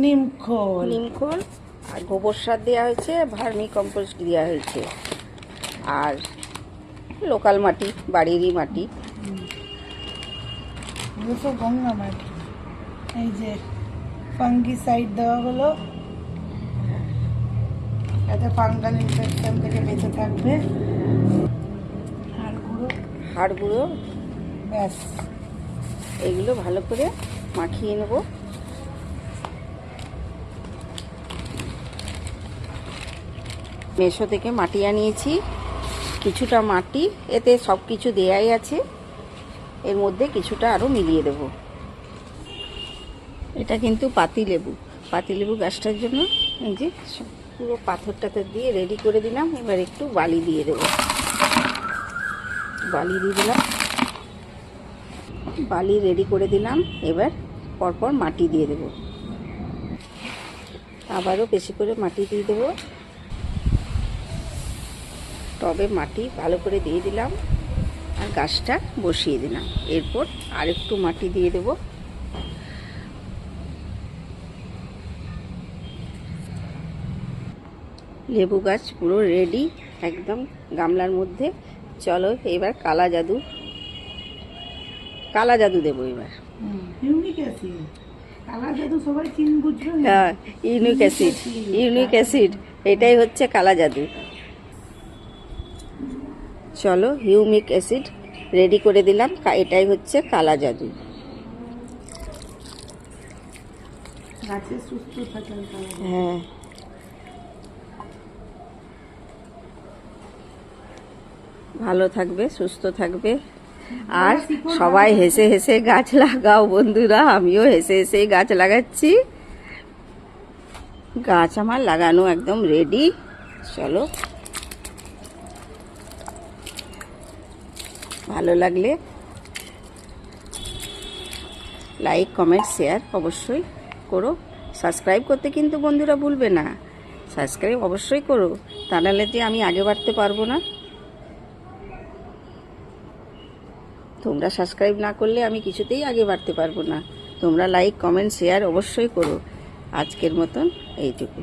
নিমখোল নিমখোল আর গোবর সার দেওয়া হয়েছে, ভার্মি কম্পোস্ট দেওয়া হয়েছে, আর লোকাল মাটি, বাড়িরই মাটি। সব গঙ্গা মাটি। এই যে ফাঙ্গিসাইড দেওয়া হলো, এতে ফাঙ্গাল ইনফেকশন থেকে বেঁচে থাকবে। হাড় গুঁড়ো, ব্যাস। এগুলো ভালো করে মাখিয়ে নেব। মেশো থেকে মাটি আনিয়েছি, কিছুটা মাটি, এতে সব কিছু দেয়াই আছে, এর মধ্যে কিছুটা আরও মিলিয়ে দেব। এটা কিন্তু পাতিলেবু গাছটার জন্য এই যে পুরো পাথর টাথর দিয়ে রেডি করে দিলাম। এবার একটু বালি দিয়ে দেব, বালি দিয়ে দিলাম, বালি রেডি করে দিলাম। এবার পরপর মাটি দিয়ে দেব, আবারও বেশি করে মাটি দিয়ে দেব। টবে মাটি ভালো করে দিয়ে দিলাম আর গাছটা বসিয়ে দিলাম। এরপর আরেকটু মাটি দিয়ে দেব। লেবু গাছ পুরো রেডি একদম গামলার মধ্যে। চলো এবার কালা জাদু দেবো এবার। ইউনিক অ্যাসিড, কালা জাদু সবাই বুঝবে। হ্যাঁ, ইউনিক অ্যাসিড, এটাই হচ্ছে কালা জাদু। চলো হিউমিক অ্যাসিড রেডি করে দিলাম, এটাই হচ্ছে কালা জাদু। গাছে সুস্থ থাকে। হ্যাঁ, ভালো থাকবে, সুস্থ থাকবে, আর সবাই হেসে হেসে গাছ লাগাও বন্ধুরা। আমিও হেসে হেসে গাছ লাগাচ্ছি। গাছ আমার লাগানো একদম রেডি। চলো, ভালো লাগলে লাইক, কমেন্ট, শেয়ার অবশ্যই করো। সাবস্ক্রাইব করতে কিন্তু বন্ধুরা ভুলবে না, সাবস্ক্রাইব অবশ্যই করো, তা নাহলে যে আমি আগে বাড়তে পারবো না। তোমরা সাবস্ক্রাইব না করলে আমি কিছুতেই আগে বাড়তে পারবো না। তোমরা লাইক, কমেন্ট, শেয়ার অবশ্যই করো। আজকের মতন এইটুকু।